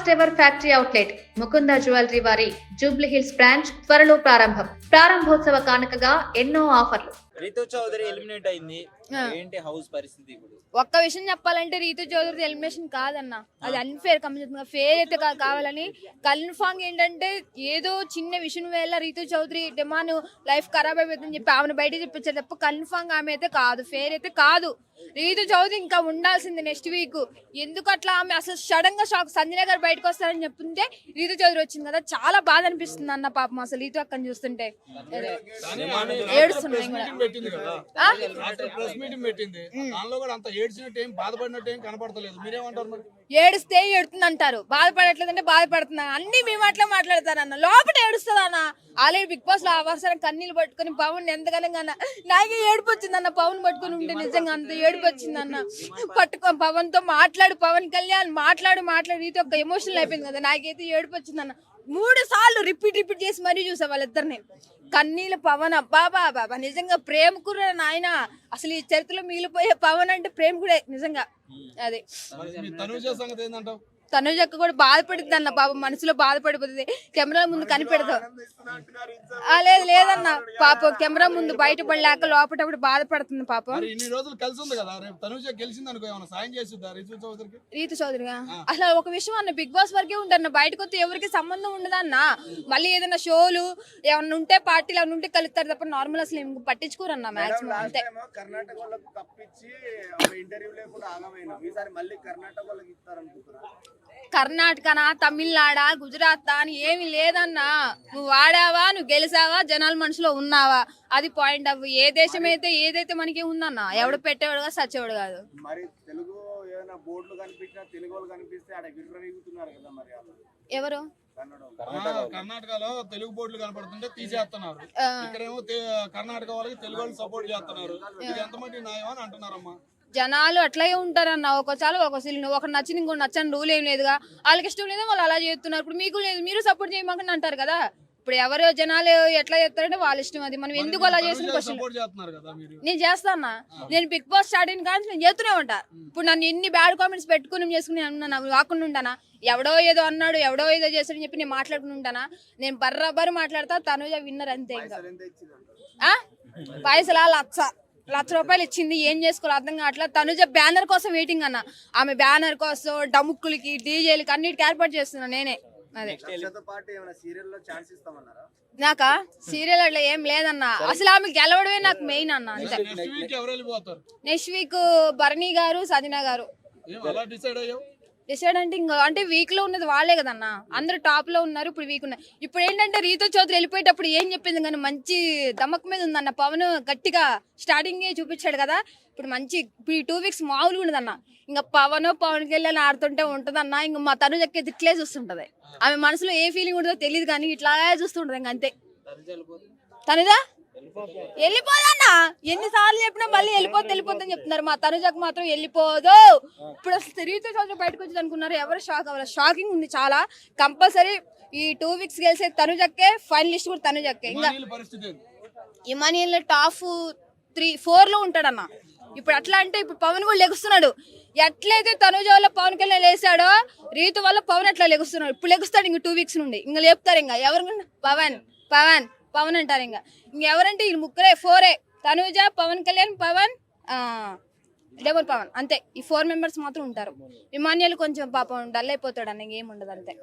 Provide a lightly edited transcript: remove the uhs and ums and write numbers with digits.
First ever factory outlet Mukunda jewellery వారి Jubilee hills branch త్వరలో ప్రారంభోత్సవ కానుకగా ఎన్నో ఆఫర్లు. రీతు చౌదరి ఎలిమినేట్ అయింది, ఏంటి హౌస్ పరిస్థితి ఇప్పుడు? ఒక్క విషయం చెప్పాలంటే రీతు చౌదరి ఎలిమినేషన్ కాదన్న, అది అన్ఫేర్. ఫేర్ అయితే కావాలని కన్ఫామ్ ఏంటంటే ఏదో చిన్న విషయం వల్ల రీతు చౌదరి డిమాండ్ లైఫ్ ఖరాబ్ అయిపోతుందని చెప్పి ఆమెను బయట చెప్పించారు తప్ప కన్ఫామ్ ఆమె అయితే కాదు, ఫేర్ అయితే కాదు. రీతు చౌదరి ఇంకా ఉండాల్సింది నెక్స్ట్ వీక్. ఎందుకు అట్లా ఆమె అసలు సడన్ గా షాక్ సంజన గారు బయటకు వస్తారని చెప్తుంటే రీతు చౌదరి వచ్చింది కదా, చాలా బాధ అనిపిస్తుంది అన్న పాపం. అసలు రీతు అక్కని చూస్తుంటే ఏడుస్తున్నాయి ఏడిస్తే ఏడుతుంది అంటారు, బాధపడట్లేదు అంటే బాధపడుతున్నారు. అన్ని మేము అట్లా మాట్లాడతారు అన్న, లోపల ఏడుస్తుంది అన్న. ఆల్రెడీ బిగ్ బాస్ లో అవసరం కన్నీళ్ళు పట్టుకుని పవన్ ఎంతగానో నాకే ఏడుపు వచ్చింది అన్న. పవన్ పట్టుకుని ఉంటే నిజంగా అంత ఏడుపు వచ్చింది అన్న. పట్టుకో పవన్ తో మాట్లాడు, పవన్ కళ్యాణ్ మాట్లాడు రీతి ఒక ఎమోషనల్ అయిపోయింది కదా, నాకైతే ఏడుపు వచ్చింది అన్న. 3 సార్లు రిపీట్ చేసి మరీ చూసా వాళ్ళిద్దరిని. కన్నీళ్ళ పవన్ అబ్బా బాబా నిజంగా ప్రేమకురా నాయన. అసలు ఈ చరిత్రలో మిగిలిపోయే పవన్ అంటే ప్రేమకుడే నిజంగా. అదే తనుజక్క కూడా బాధపడుతుంది అన్న పాపం, మనసులో బాధపడిపోతుంది. కెమెరా ముందు కనిపెడతావు లేదన్న పాపం, కెమెరా ముందు బయట పడలేక లోపల బాధపడుతుంది పాపం. రీతు చౌదరిగా అసలు ఒక విషయం అన్న, బిగ్ బాస్ వరకే ఉంటారు, బయటకు వస్తే ఎవరికి సంబంధం ఉండదన్న. మళ్ళీ ఏదైనా షోలు ఏమన్నా ఉంటే పార్టీలు ఏమన్నా ఉంటే కలుస్తారు తప్ప నార్మల్ అసలు ఏం పట్టించుకోరన్న మాక్సిమం. అంతే కర్ణాటకనా తమిళనాడా గుజరాత్ అని ఏమి లేదన్నా. నువ్వు వాడావా, నువ్వు గెలిసావా, జనాల మనసులో ఉన్నావా, అది పాయింట్ ఆఫ్. ఏ దేశం అయితే ఏదైతే మనకి ఉందన్నా, ఎవడు పెట్టేవాడు కాదు, సచ్చేవాడు కాదు. ఎవరు కర్ణాటకలో తెలుగు బోర్డులు కనపడుతుంటే తీసేస్తున్నారు, ఇక్కడేమో కర్ణాటక వాళ్ళకి తెలుగు వాళ్ళు సపోర్ట్ చేస్తున్నారు. ఇది ఎంతమంది న్యాయం అని అంటున్నారమ్మా. జనాలు అట్లాగే ఉంటారన్న, ఒకసారి ఒక నచ్చింది ఇంకో నచ్చని రూల్ ఏం లేదుగా. వాళ్ళకి ఇష్టం లేదు వాళ్ళు అలా చేస్తున్నారు. ఇప్పుడు మీకు లేదు, మీరు సపోర్ట్ చేయమని అంటారు కదా. ఇప్పుడు ఎవరు జనాలు ఎట్లా చేస్తారంటే వాళ్ళ ఇష్టం, అది మనం ఎందుకు అలా చేసిన క్వశ్చన్. నేను చేస్తానా, నేను బిగ్ బాస్ స్టార్ట్ అయిన కానీ నేను చేస్తూనే ఉంటా. ఇప్పుడు నన్ను ఎన్ని బ్యాడ్ కామెంట్స్ పెట్టుకుని చేసుకుని కాకుండా ఉంటానా, ఎవడో ఏదో అన్నాడు ఎవడో ఏదో చేస్తాడని చెప్పి నేను మాట్లాడుకుని ఉంటానా. నేను బర్రబరి మాట్లాడతా, తనుజ విన్నర్ అంతే. ఇంకా పైసలా 1,00,000 రూపాయలు ఇచ్చింది, ఏం చేసుకోవాలి అర్థం కావట్లా. తనుజ బ్యానర్ కోసం వెయిటింగ్ అన్న, ఆమె బ్యానర్ కోసం డముక్కులకి డీజేలకి అన్నిటికి ఏర్పాటు చేస్తున్నా నేనే. అదే నాకా సీరియల్ అట్లా ఏం లేదన్న, అసలు ఆమె గెలవడమే నాకు మెయిన్ అన్న. అంతే. నెక్స్ట్ వీక్ భరణి గారు సజనా గారు డిసైడ్ అంటే ఇంకా అంటే వీక్ లో ఉన్నది వాళ్ళే కదన్న, అందరు టాప్ లో ఉన్నారు. ఇప్పుడు వీక్ ఉన్నాయి. ఇప్పుడు ఏంటంటే రీతు చౌదరి వెళ్ళిపోయేటప్పుడు ఏం చెప్పింది కానీ మంచి దమ్మక మీద ఉందన్న. పవన్ గట్టిగా స్టార్టింగ్ చూపించాడు కదా, ఇప్పుడు మంచి ఇప్పుడు ఈ 2 వీక్స్ మామూలుగా ఉండదన్న. ఇంకా పవన్ కళ్యాణ్ ఆడుతుంటే ఉంటదన్న. ఇంకా మా తనుజకి ఇట్లే చూస్తుంటది, ఆమె మనసులో ఏ ఫీలింగ్ ఉంటుందో తెలియదు కానీ ఇట్లా చూస్తుంటది. ఇంకా అంతే. తనుజా వెళ్ళిపోదన్నా, ఎన్నిసార్లు చెప్పినా మళ్ళీ వెళ్ళిపోద్దని చెప్తున్నారు. మా తనుజకు మాత్రం వెళ్ళిపోదు. ఇప్పుడు అసలు రీతు చౌదరి బయటకు వచ్చి అనుకున్నారు, ఎవరు షాక్ అవ్వాలి. షాకింగ్ ఉంది చాలా. కంపల్సరీ ఈ 2 వీక్స్ గెలిచే తనుజక్కే, ఫైనలిస్ట్ కూడా తనుజక్కే. ఇంకా ఇమానియల్ టాప్ 3-4 లో ఉంటాడన్న. ఇప్పుడు అట్లా అంటే ఇప్పుడు పవన్ కూడా లెగుస్తున్నాడు. ఎట్లయితే తనుజ వల్ల పవన్ కళ్యాణ్ లేసాడో రీతు వల్ల పవన్ అట్లా లెగుస్తున్నాడు. ఇప్పుడు లెగుస్తాడు ఇంకా 2 వీక్స్ నుండి. ఇంకా లేపుతారు. ఇంకా ఎవరు పవన్ అంటారు. ఇంకెవరంటే వీళ్ళు 4 తనుజ, పవన్ కళ్యాణ్, పవన్ డబుల్ పవన్ అంతే. ఈ 4 మెంబర్స్ మాత్రం ఉంటారు. ఇమాన్యుల్ కొంచెం పాపం డల్ అయిపోతాడు అన్న, ఇంకేం ఉండదు అంతే.